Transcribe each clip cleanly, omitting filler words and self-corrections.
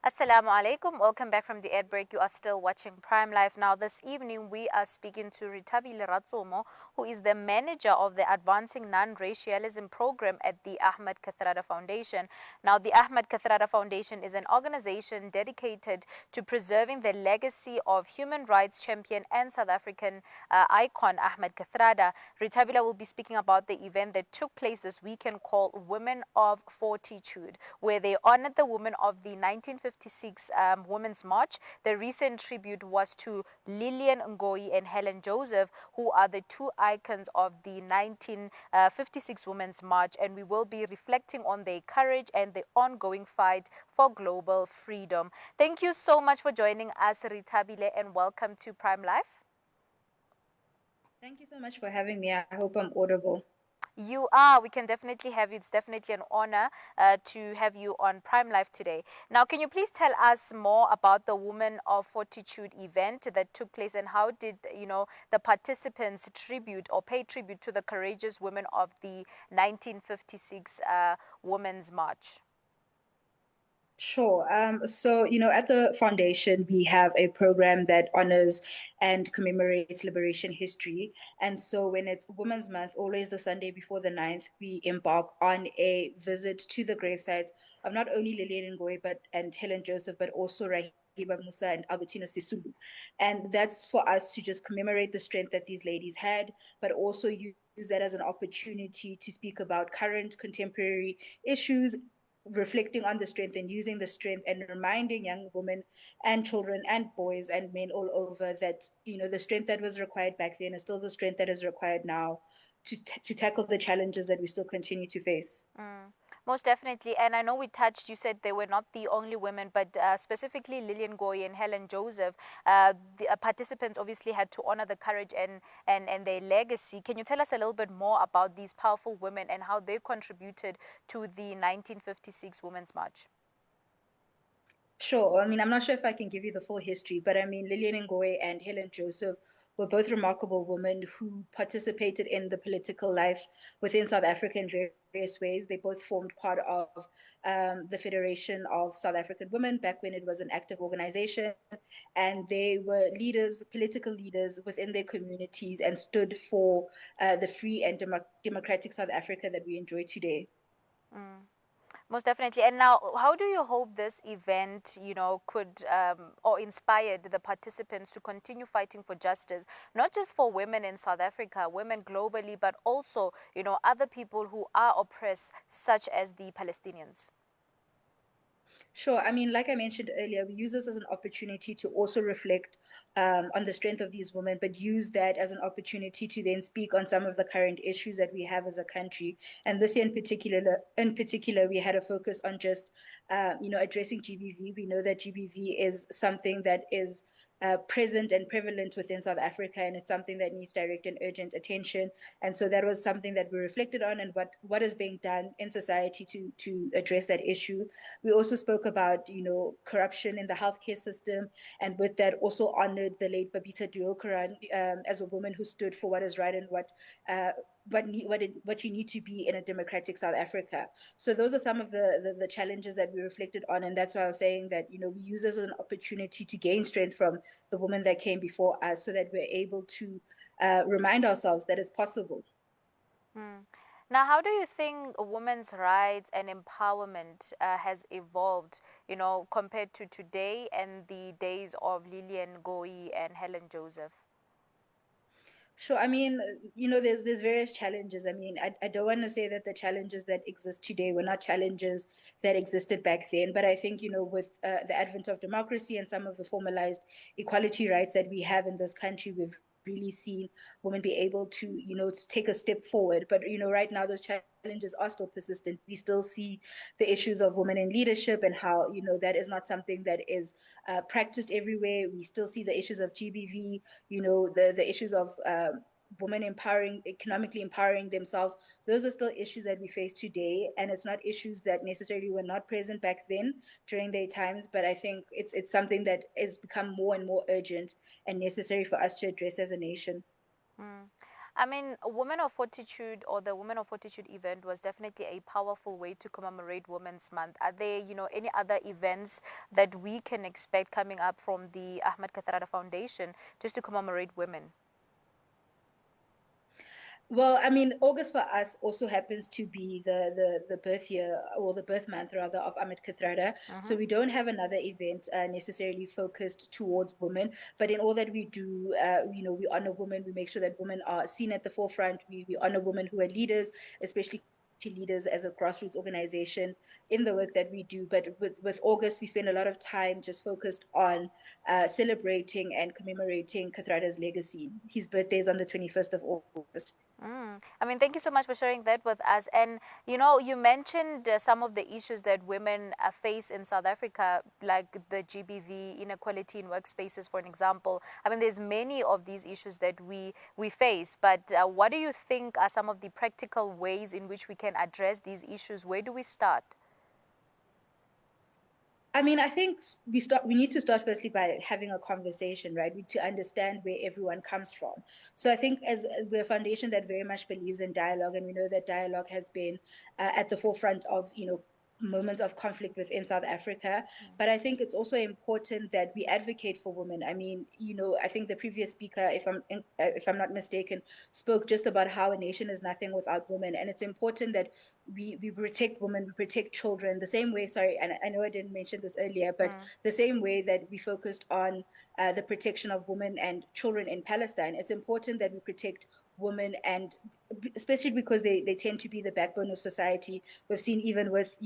Assalamu alaikum. Welcome back from the ad break. You are still watching Prime Life. Now, this evening, we are speaking to Rethabile Ratsomo, who is the manager of the Advancing Non-Racialism Programme at the Ahmed Kathrada Foundation. Now, the Ahmed Kathrada Foundation is an organization dedicated to preserving the legacy of human rights champion and South African icon Ahmed Kathrada. Rethabile will be speaking about the event that took place this weekend called Women of Fortitude, where they honored the women of the 1956 Women's March. The recent tribute was to Lillian Ngoyi and Helen Joseph, who are the two icons of the 1956 Women's March, and we will be reflecting on their courage and the ongoing fight for global freedom. Thank you so much for joining us, Rethabile, and welcome to Prime Life. Thank you so much for having me. I hope I'm audible. You are. We can definitely have you. It's definitely an honor to have you on Prime Life today. Now, can you please tell us more about the Women of Fortitude event that took place, and how did the participants tribute or pay tribute to the courageous women of the 1956 Women's March? Sure. At the foundation, we have a program that honors and commemorates liberation history. And so, when it's Women's Month, always the Sunday before the 9th, we embark on a visit to the gravesites of not only Lillian Ngoyi and Helen Joseph, but also Rahiba Musa and Albertina Sisulu. And that's for us to just commemorate the strength that these ladies had, but also use that as an opportunity to speak about current contemporary issues, reflecting on the strength and using the strength and reminding young women and children and boys and men all over that the strength that was required back then is still the strength that is required now to tackle the challenges that we still continue to face. Mm. Most definitely. And I know you said they were not the only women, but specifically Lillian Goy and Helen Joseph, the participants obviously had to honor the courage and their legacy. Can you tell us a little bit more about these powerful women and how they contributed to the 1956 Women's March? Sure. I mean, I'm not sure if I can give you the full history, but I mean, Lillian Ngoyi and Helen Joseph were both remarkable women who participated in the political life within South Africa in various ways. They both formed part of the Federation of South African Women back when it was an active organization. And they were leaders, political leaders within their communities and stood for the free and democratic South Africa that we enjoy today. Mm. Most definitely. And now, how do you hope this event, could or inspired the participants to continue fighting for justice, not just for women in South Africa, women globally, but also, other people who are oppressed, such as the Palestinians? Sure. I mean, like I mentioned earlier, we use this as an opportunity to also reflect on the strength of these women, but use that as an opportunity to then speak on some of the current issues that we have as a country. And this year in particular, we had a focus on just, addressing GBV. We know that GBV is something that is present and prevalent within South Africa, and it's something that needs direct and urgent attention. And so that was something that we reflected on, and what is being done in society to address that issue. We also spoke about corruption in the healthcare system, and with that also honored the late Babita Deokaran as a woman who stood for what is right and uh, what you need to be in a democratic South Africa. So those are some of the challenges that we reflected on, and that's why I was saying that we use this as an opportunity to gain strength from the women that came before us, so that we're able to remind ourselves that it's possible. Mm. Now, how do you think women's rights and empowerment has evolved, compared to today and the days of Lillian Goyi and Helen Joseph? Sure. I mean, there's various challenges. I mean, I don't want to say that the challenges that exist today were not challenges that existed back then, but I think with the advent of democracy and some of the formalized equality rights that we have in this country, we've really seen women be able to take a step forward. But right now those challenges are still persistent. We still see the issues of women in leadership and how that is not something that is practiced everywhere. We still see the issues of GBV, the issues of women economically empowering themselves. Those are still issues that we face today, and it's not issues that necessarily were not present back then during their times. But I think it's something that has become more and more urgent and necessary for us to address as a nation. Mm. I mean, Women of Fortitude or the Women of Fortitude event was definitely a powerful way to commemorate Women's Month. Are there, any other events that we can expect coming up from the Ahmed Kathrada Foundation just to commemorate women? Well, I mean, August for us also happens to be the birth year or the birth month rather of Ahmed Kathrada. Mm-hmm. So we don't have another event necessarily focused towards women, but in all that we do, we honor women. We make sure that women are seen at the forefront. We honor women who are leaders, especially leaders as a grassroots organization in the work that we do. But with August, we spend a lot of time just focused on celebrating and commemorating Kathrada's legacy. His birthday is on the 21st of August. I mean, thank you so much for sharing that with us. And, you mentioned some of the issues that women face in South Africa, like the GBV, inequality in workspaces, for an example. I mean, there's many of these issues that we face. But what do you think are some of the practical ways in which we can address these issues? Where do we start? I mean, I think we need to start firstly by having a conversation, right? To understand where everyone comes from. So I think as we're a foundation that very much believes in dialogue, and we know that dialogue has been at the forefront of moments of conflict within South Africa. But I think it's also important that we advocate for women. I mean, I think the previous speaker, if I'm not mistaken, spoke just about how a nation is nothing without women, and it's important that we protect women, we protect children the same way. Sorry, and I know I didn't mention this earlier, but Mm, the same way that we focused on the protection of women and children in Palestine, it's important that we protect women, and especially because they tend to be the backbone of society. We've seen even with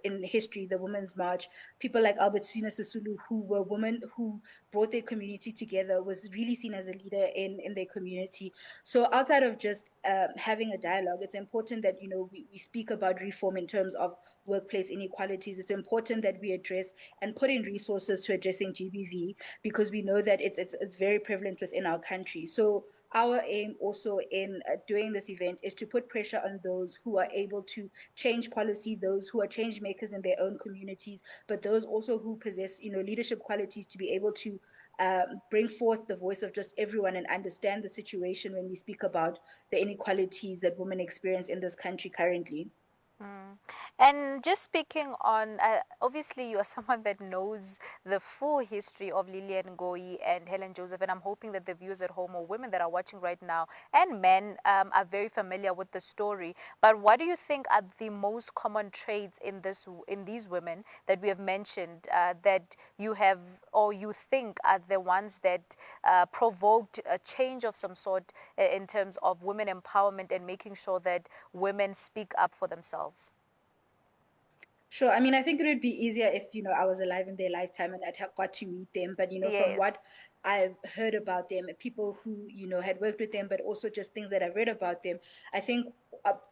in history the Women's March, people like Albertina Sisulu, who were women who brought their community together, was really seen as a leader in their community. So outside of just having a dialogue, it's important that we speak about reform in terms of workplace inequalities. It's important that we address and put in resources to addressing GBV, because we know that it's very prevalent within our country. So our aim also in doing this event is to put pressure on those who are able to change policy, those who are change makers in their own communities, but those also who possess leadership qualities to be able to bring forth the voice of just everyone and understand the situation when we speak about the inequalities that women experience in this country currently. mm. And just speaking on, obviously, you are someone that knows the full history of Lillian Ngoyi and Helen Joseph, and I'm hoping that the viewers at home or women that are watching right now and men are very familiar with the story. But what do you think are the most common traits in these women that we have mentioned that you have or you think are the ones that provoked a change of some sort in terms of women empowerment and making sure that women speak up for themselves? Sure. I mean, I think it would be easier if, I was alive in their lifetime and I'd have got to meet them. But, from Yes, what I've heard about them, people who, had worked with them, but also just things that I've read about them, I think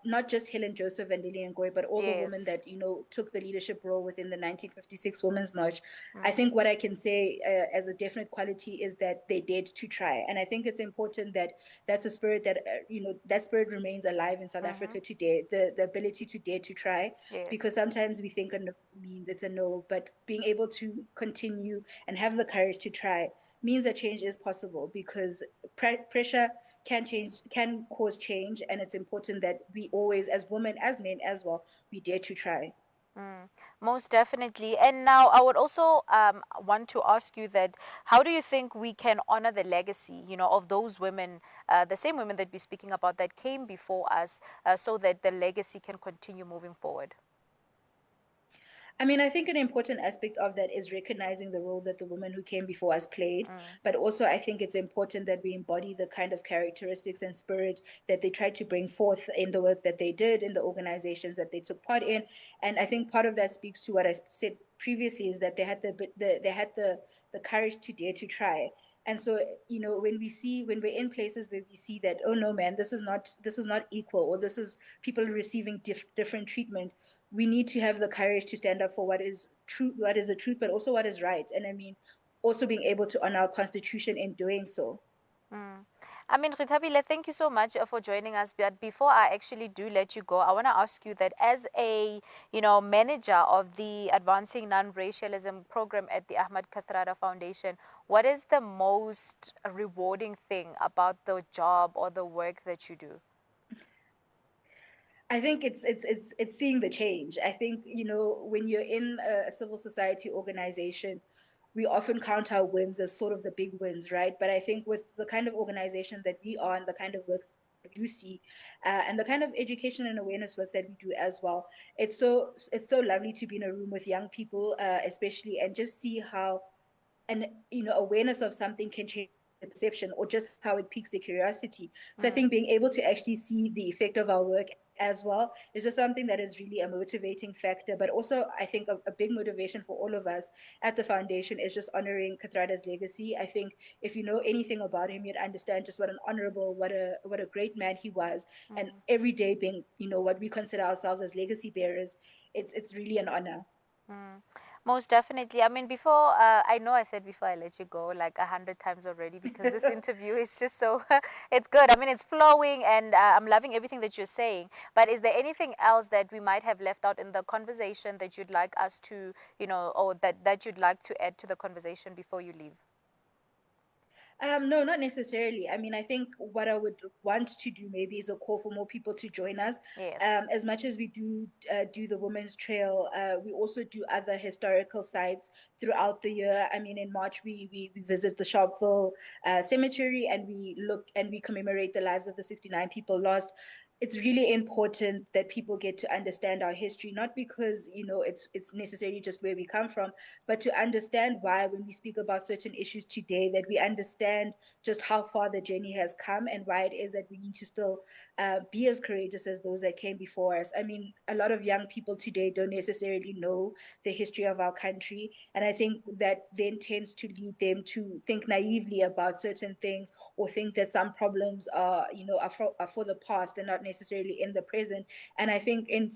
not just Helen Joseph and Lillian Goy, but all the women yes. that, took the leadership role within the 1956 Women's March. I Mm, think what I can say as a definite quality is that they dared to try. And I think it's important that that's a spirit that, that spirit remains alive in South mm-hmm. Africa today, the ability to dare to try, Yes. because sometimes we think a no means it's a no, but being able to continue and have the courage to try means that change is possible, because pressure can cause change, and it's important that we always, as women, as men as well, we dare to try. Mm, most definitely. And now I would also want to ask you that how do you think we can honor the legacy, of those women, the same women that we're speaking about that came before us, so that the legacy can continue moving forward? I mean, I think an important aspect of that is recognizing the role that the women who came before us played. Mm, But also, I think it's important that we embody the kind of characteristics and spirit that they tried to bring forth in the work that they did, in the organizations that they took part in. And I think part of that speaks to what I said previously, is that they had the courage to dare to try. And so, when we're in places where we see that, oh no, man, this is not equal, or this is people receiving different treatment, we need to have the courage to stand up for what is true, what is the truth, but also what is right. And I mean, also being able to honor our constitution in doing so. mm. I mean, Rethabile, thank you so much for joining us. But before I actually do let you go, I want to ask you that as a, manager of the Advancing Non-Racialism Program at the Ahmed Kathrada Foundation, What is the most rewarding thing about the job or the work that you do? I think it's seeing the change. I think, when you're in a civil society organization, we often count our wins as sort of the big wins, right? But I think with the kind of organization that we are and the kind of work that you see, and the kind of education and awareness work that we do as well, it's so lovely to be in a room with young people, especially, and just see how and awareness of something can change the perception or just how it piques the curiosity. So I Mm, think being able to actually see the effect of our work as well is just something that is really a motivating factor. But also I think a big motivation for all of us at the foundation is just honoring Kathrada's legacy. I think if you know anything about him, you'd understand just what an honorable, what a great man he was. And mm. every day being, what we consider ourselves as legacy bearers, it's really an honor. Mm, most definitely. I mean, before I know I said before I let you go like 100 times already because this interview is just so it's good. I mean, it's flowing and I'm loving everything that you're saying. But is there anything else that we might have left out in the conversation that you'd like us to, or that you'd like to add to the conversation before you leave? No, not necessarily. I mean, I think what I would want to do maybe is a call for more people to join us. Yes. As much as we do the Women's Trail, we also do other historical sites throughout the year. I mean, in March we visit the Sharpeville Cemetery, and we commemorate the lives of the 69 people lost. It's really important that people get to understand our history, not because it's necessarily just where we come from, but to understand why, when we speak about certain issues today, that we understand just how far the journey has come and why it is that we need to still be as courageous as those that came before us. I mean, a lot of young people today don't necessarily know the history of our country, and I think that then tends to lead them to think naively about certain things, or think that some problems are for the past and not necessarily in the present. And I think in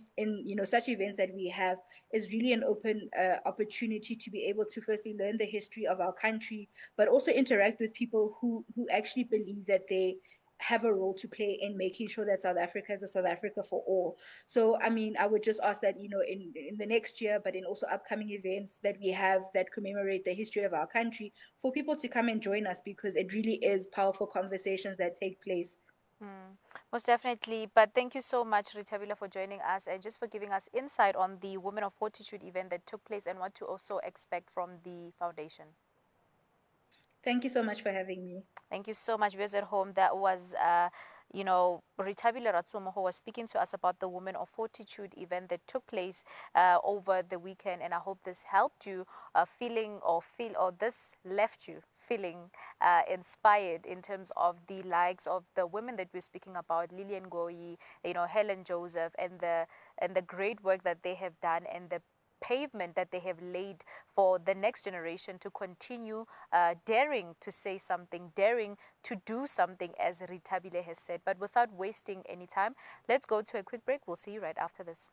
such events that we have is really an open opportunity to be able to firstly learn the history of our country, but also interact with people who actually believe that they have a role to play in making sure that South Africa is a South Africa for all. So, I mean, I would just ask that, in the next year, but in also upcoming events that we have that commemorate the history of our country, for people to come and join us, because it really is powerful conversations that take place. Mm, most definitely. But thank you so much, Rethabile, for joining us and just for giving us insight on the Women of Fortitude event that took place and what to also expect from the foundation. Thank you so much for having me. Thank you so much, viewers at home. That was, Rethabile Ratsomo, who was speaking to us about the Women of Fortitude event that took place over the weekend. And I hope this helped you or this left you feeling inspired in terms of the likes of the women that we're speaking about, Lillian Goyi, Helen Joseph, and the great work that they have done and the pavement that they have laid for the next generation to continue daring to say something, daring to do something, as Rethabile has said. But without wasting any time, let's go to a quick break. We'll see you right after this.